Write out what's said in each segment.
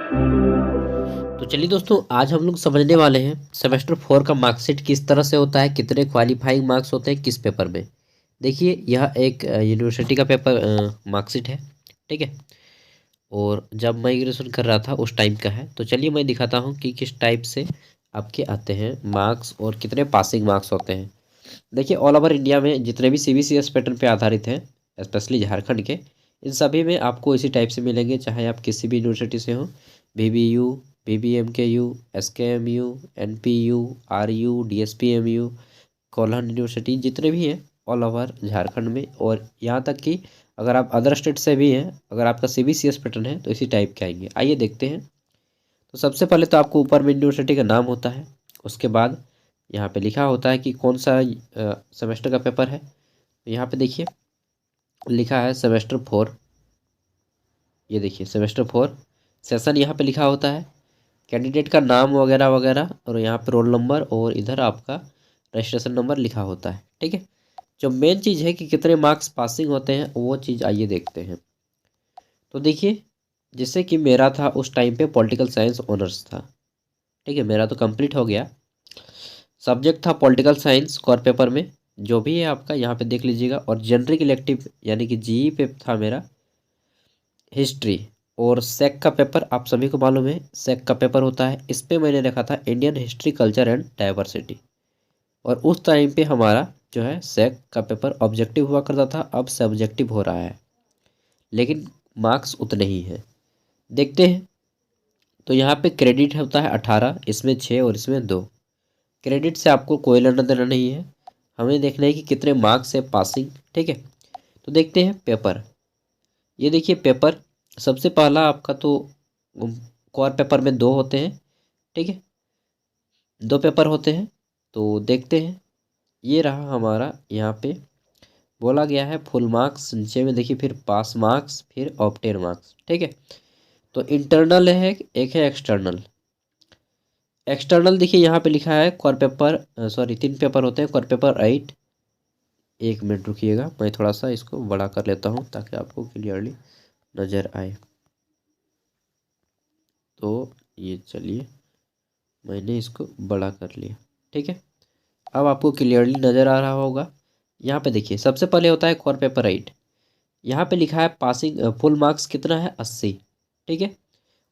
तो चलिए दोस्तों, आज हम लोग समझने वाले हैं सेमेस्टर 4 का मार्कशीट किस तरह से होता है, कितने क्वालिफाइंग मार्क्स होते हैं किस पेपर में। देखिए, यह एक यूनिवर्सिटी का पेपर मार्कशीट है। ठीक है। और जब मैं ग्रेजुएशन कर रहा था उस टाइम का है। तो चलिए मैं दिखाता हूँ कि किस टाइप से आपके आते हैं मार्क्स और कितने पासिंग मार्क्स होते हैं। देखिए, ऑल ओवर इंडिया में जितने भी CBCS पैटर्न पे आधारित हैं, स्पेशली झारखंड के, इन सभी में आपको इसी टाइप से मिलेंगे, चाहे आप किसी भी यूनिवर्सिटी से हो। BBU, BBMKU, SKMU, NPU, RU, DSPMU, Kolhan university, जितने भी हैं ऑल ओवर झारखंड में। और यहाँ तक कि अगर आप अदर स्टेट से भी हैं, अगर आपका CBCS पैटर्न है तो इसी टाइप के आएंगे। आइए देखते हैं। तो सबसे पहले तो आपको ऊपर में यूनिवर्सिटी का नाम होता है। उसके बाद यहाँ पे लिखा होता है कि कौन सा सेमेस्टर का पेपर है। तो यहाँ पे देखिए लिखा है सेमेस्टर 4। ये देखिए सेमेस्टर 4 सेशन यहाँ पे लिखा होता है, कैंडिडेट का नाम वगैरह वगैरह, और यहाँ पे रोल नंबर और इधर आपका रजिस्ट्रेशन नंबर लिखा होता है। ठीक है। जो मेन चीज़ है कि कितने मार्क्स पासिंग होते हैं, वो चीज़ आइए देखते हैं। तो देखिए, जैसे कि मेरा था उस टाइम पे पॉलिटिकल साइंस ऑनर्स था। ठीक है, मेरा तो कंप्लीट हो गया। सब्जेक्ट था पॉलिटिकल साइंस कोर पेपर में, जो भी है आपका यहाँ पे देख लीजिएगा। और जनरल इलेक्टिव यानी कि GE पे था मेरा हिस्ट्री। और सेक का पेपर आप सभी को मालूम है, सेक का पेपर होता है। इस पे मैंने रखा था Indian history, culture and diversity. और उस टाइम पे हमारा जो है सेक का पेपर ऑब्जेक्टिव हुआ करता था, अब सब्जेक्टिव हो रहा है, लेकिन मार्क्स उतने ही हैं। देखते हैं। तो यहाँ पे क्रेडिट होता है 18, इसमें 6 और इसमें 2। क्रेडिट से आपको कोई लेना देना नहीं है, हमें देखना है कि कितने मार्क्स है पासिंग। ठीक है। तो देखते हैं पेपर। ये देखिए पेपर, सबसे पहला आपका तो कोर पेपर में 2 होते हैं। ठीक है, 2 पेपर होते हैं। तो देखते हैं। ये रहा हमारा, यहाँ पे बोला गया है फुल मार्क्स, नीचे में देखिए फिर पास मार्क्स, फिर ऑब्टेन मार्क्स। ठीक है। तो इंटरनल है, एक है एक्सटर्नल। एक्सटर्नल देखिए यहाँ पे लिखा है कोर पेपर, सॉरी 3 पेपर होते हैं, कोर पेपर 8। एक मिनट रुकिएगा, मैं थोड़ा सा इसको बड़ा कर लेता हूँ ताकि आपको क्लियरली नज़र आए। तो ये चलिए, मैंने इसको बड़ा कर लिया। ठीक है, अब आपको क्लियरली नज़र आ रहा होगा। यहाँ पे देखिए सबसे पहले होता है कोर पेपर 8। यहाँ पे लिखा है पासिंग फुल मार्क्स कितना है, 80। ठीक है।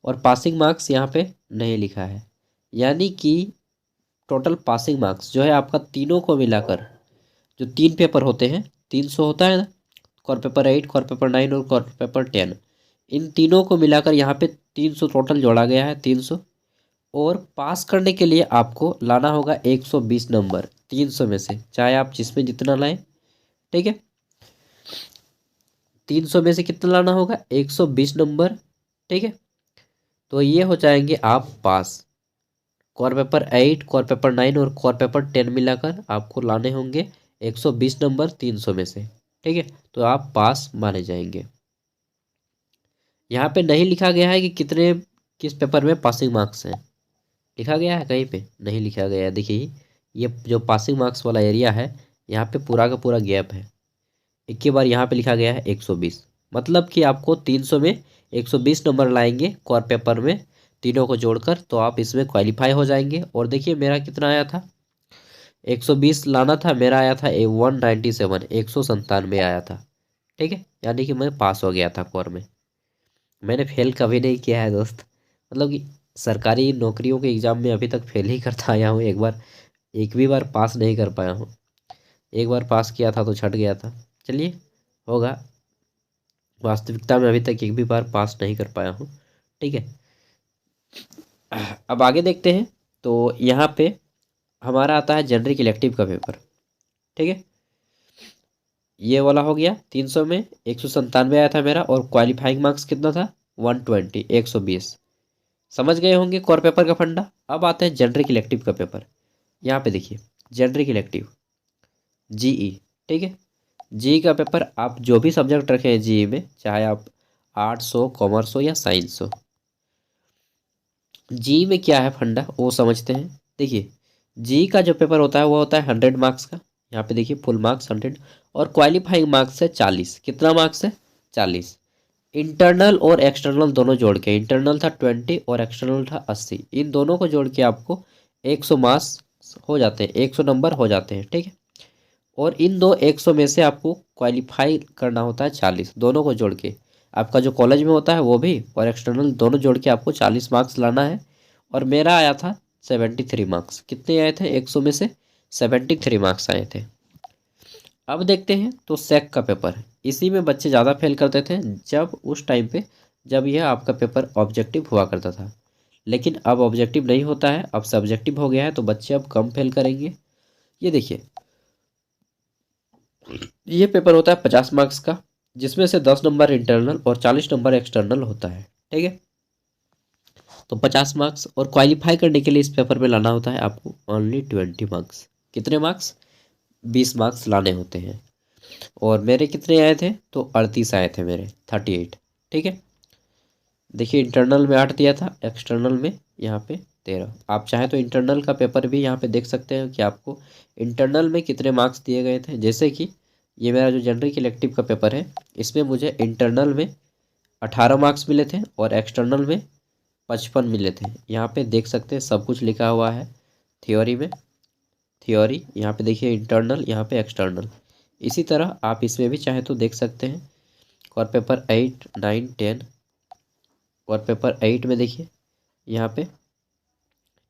और पासिंग मार्क्स यहाँ पे नहीं लिखा है, यानी कि टोटल पासिंग मार्क्स जो है आपका तीनों को मिलाकर, जो 3 पेपर होते हैं, 300 होता है ना, कोर पेपर 8, कोर पेपर 9 और कोर पेपर 10। इन तीनों को मिलाकर यहाँ पे 300 टोटल जोड़ा गया है, 300। और पास करने के लिए आपको लाना होगा 120 नंबर 300 में से, चाहे आप जिसमें जितना लाएं। ठीक है, 300 में से कितना लाना होगा, 120 नंबर। ठीक है। तो ये हो जाएंगे आप पास। कोर पेपर 8, कोर पेपर 9 और कोर पेपर 10 मिलाकर आपको लाने होंगे 120 नंबर 300 में से। ठीक है, तो आप पास माने जाएंगे। यहाँ पे नहीं लिखा गया है कि कितने किस पेपर में पासिंग मार्क्स हैं। लिखा गया है कहीं पे? नहीं लिखा गया है। देखिए, ये जो पासिंग मार्क्स वाला एरिया है, यहाँ पे पूरा का पूरा गैप है। एक ही बार यहाँ पे लिखा गया है 120, मतलब कि आपको 300 में 120 नंबर लाएंगे कोर पेपर में, तीनों को जोड़कर, तो आप इसमें क्वालिफाई हो जाएंगे। और देखिए मेरा कितना आया था, 120 लाना था, मेरा आया था 197, 197 आया था। ठीक है, यानी कि मैं पास हो गया था कोर में। मैंने फेल कभी नहीं किया है दोस्त, मतलब कि सरकारी नौकरियों के एग्ज़ाम में अभी तक फेल ही करता आया हूँ। एक भी बार पास नहीं कर पाया हूँ। एक बार पास किया था तो छट गया था। चलिए, होगा। वास्तविकता में अभी तक एक भी बार पास नहीं कर पाया हूँ। ठीक है, अब आगे देखते हैं। तो यहाँ पे हमारा आता है जनरिक इलेक्टिव का पेपर। ठीक है, ये वाला हो गया। 300 में 197 आया था मेरा, और क्वालिफाइंग मार्क्स कितना था, 120, 120। समझ गए होंगे कोर पेपर का फंडा। अब आते हैं जनरिक इलेक्टिव का पेपर। यहाँ पे देखिए, जनरिक इलेक्टिव GE। ठीक है, GE का पेपर आप जो भी सब्जेक्ट रखे हैं GE में, चाहे आप आर्ट्स हो, कॉमर्स हो या साइंस हो, GE में क्या है फंडा वो समझते हैं। देखिए, GE का जो पेपर होता है वो होता है 100 मार्क्स का। यहाँ पे देखिए फुल मार्क्स 100, और क्वालिफाइंग मार्क्स है 40। कितना मार्क्स है, 40। इंटरनल और एक्सटर्नल दोनों जोड़ के, इंटरनल था 20 और एक्सटर्नल था 80, इन दोनों को जोड़ के आपको 100 मार्क्स हो जाते हैं, 100 नंबर हो जाते हैं, ठीक है। और इन दो 100 में से आपको क्वालिफाई करना होता है 40, दोनों को जोड़ के। आपका जो कॉलेज में होता है वो भी और एक्सटर्नल दोनों जोड़ के आपको 40 मार्क्स लाना है। और मेरा आया था 73 मार्क्स। कितने आए थे 100 में से? 73 मार्क्स आए थे। अब देखते हैं तो सेक का पेपर, इसी में बच्चे ज़्यादा फेल करते थे जब उस टाइम पे, जब यह आपका पेपर ऑब्जेक्टिव हुआ करता था। लेकिन अब ऑब्जेक्टिव नहीं होता है, अब सब्जेक्टिव हो गया है, तो बच्चे अब कम फेल करेंगे। ये देखिए, ये पेपर होता है 50 मार्क्स का, जिसमें से 10 नंबर इंटरनल और 40 नंबर एक्सटर्नल होता है, ठीक है। तो 50 मार्क्स, और क्वालिफाई करने के लिए इस पेपर में लाना होता है आपको ओनली 20 मार्क्स। कितने मार्क्स? 20 मार्क्स लाने होते हैं। और मेरे कितने आए थे? तो 38 आए थे मेरे, 38, ठीक है। देखिए, इंटरनल में 8 दिया था, एक्सटर्नल में यहाँ पे 13। आप चाहें तो इंटरनल का पेपर भी यहाँ पे देख सकते हैं कि आपको इंटरनल में कितने मार्क्स दिए गए थे। जैसे कि ये मेरा जो जेनरिक इलेक्टिव का पेपर है, इसमें मुझे इंटरनल में 18 मार्क्स मिले थे और एक्सटर्नल में 55 मिले थे। यहाँ पे देख सकते हैं, सब कुछ लिखा हुआ है थियोरी में। थियोरी यहाँ पे देखिए, इंटरनल, यहाँ पे एक्सटर्नल। इसी तरह आप इसमें भी चाहे तो देख सकते हैं। और पेपर 8, 9, 10, और पेपर 8 में देखिए यहाँ पे,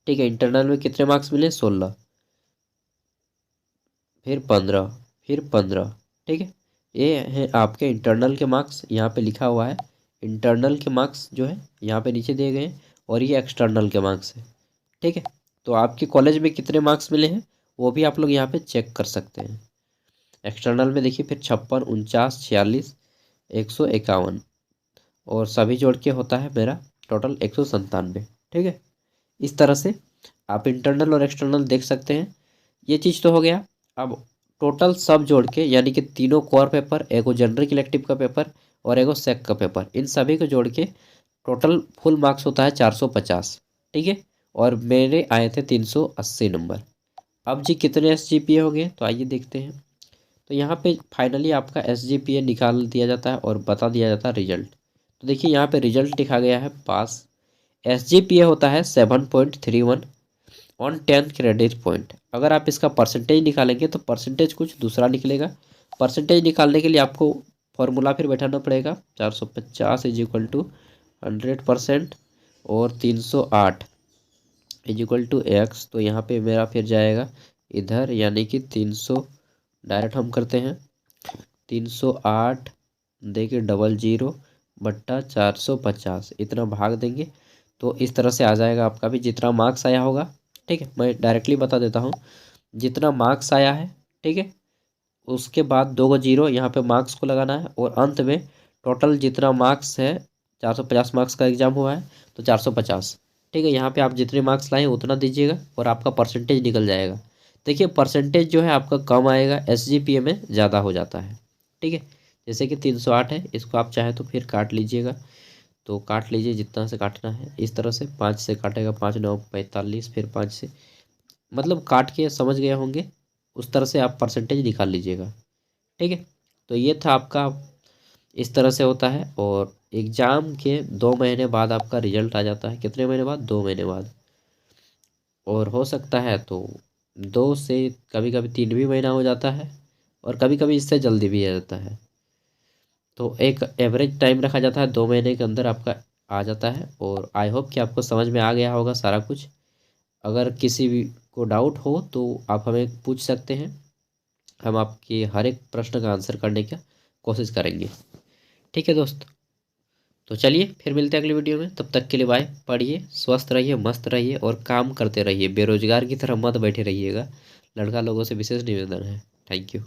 ठीक है। इंटरनल में कितने मार्क्स मिले? 16, फिर 15, फिर 15, ठीक है। ये है आपके इंटरनल के मार्क्स, यहाँ पे लिखा हुआ है इंटरनल के मार्क्स जो है यहाँ पे नीचे दिए गए हैं, और ये एक्सटर्नल के मार्क्स है, ठीक है। तो आपके कॉलेज में कितने मार्क्स मिले हैं वो भी आप लोग यहाँ पे चेक कर सकते हैं। एक्सटर्नल में देखिए फिर 56, 49, 46, 151, और सभी जोड़ के होता है मेरा टोटल 197, ठीक है। इस तरह से आप इंटरनल और एक्सटर्नल देख सकते हैं। ये चीज़ तो हो गया। अब टोटल सब जोड़ के, यानी कि तीनों कोर पेपर, एगो जनरल इलेक्टिव का पेपर और एगो सेक का पेपर, इन सभी को जोड़ के टोटल फुल मार्क्स होता है 450, ठीक है। और मेरे आए थे 380 नंबर। अब जी कितने SGPA हो गए, तो आइए देखते हैं। तो यहाँ पे फाइनली आपका SGPA निकाल दिया जाता है और बता दिया जाता है रिजल्ट। तो देखिए यहाँ पे रिजल्ट लिखा गया है पास। SGPA होता है 7.31 ऑन 10 क्रेडिट पॉइंट। अगर आप इसका परसेंटेज निकालेंगे तो परसेंटेज कुछ दूसरा निकलेगा। परसेंटेज निकालने के लिए आपको फॉर्मूला फिर बैठाना पड़ेगा। 450 इज इक्वल टू 100% और 308 इज इक्वल टू एक्स। तो यहाँ पे मेरा फिर जाएगा इधर, यानी कि 300, डायरेक्ट हम करते हैं 308 देखिए 00 बट्टा 450, इतना भाग देंगे तो इस तरह से आ जाएगा आपका भी जितना मार्क्स आया होगा, ठीक है। मैं डायरेक्टली बता देता हूँ जितना मार्क्स आया है, ठीक है। उसके बाद 2 जीरो यहाँ पे मार्क्स को लगाना है, और अंत में टोटल जितना मार्क्स है, 450 मार्क्स का एग्जाम हुआ है तो 450, ठीक है। यहाँ पे आप जितने मार्क्स लाए उतना दीजिएगा और आपका परसेंटेज निकल जाएगा। देखिए परसेंटेज जो है आपका कम आएगा, SGPA में ज़्यादा हो जाता है, ठीक है। जैसे कि 308 है, इसको आप चाहें तो फिर काट लीजिएगा। तो काट लीजिए जितना से काटना है, इस तरह से 5 से काटेगा, 5 9 45, फिर 5 से, मतलब काट के समझ गए होंगे, उस तरह से आप परसेंटेज निकाल लीजिएगा, ठीक है। तो ये था आपका, इस तरह से होता है। और एग्ज़ाम के 2 महीने बाद आपका रिजल्ट आ जाता है। कितने महीने बाद? 2 महीने बाद। और हो सकता है तो 2 से कभी कभी 3 भी महीना हो जाता है, और कभी कभी इससे जल्दी भी आ जाता है। तो एक एवरेज टाइम रखा जाता है, 2 महीने के अंदर आपका आ जाता है। और आई होप कि आपको समझ में आ गया होगा सारा कुछ। अगर किसी भी को डाउट हो तो आप हमें पूछ सकते हैं, हम आपके हर एक प्रश्न का आंसर करने की कोशिश करेंगे, ठीक है दोस्त। तो चलिए फिर मिलते हैं अगली वीडियो में, तब तक के लिए बाय। पढ़िए, स्वस्थ रहिए, मस्त रहिए और काम करते रहिए। बेरोजगार की तरह मत बैठे रहिएगा। लड़का लोगों से विशेष निवेदन है। Thank you.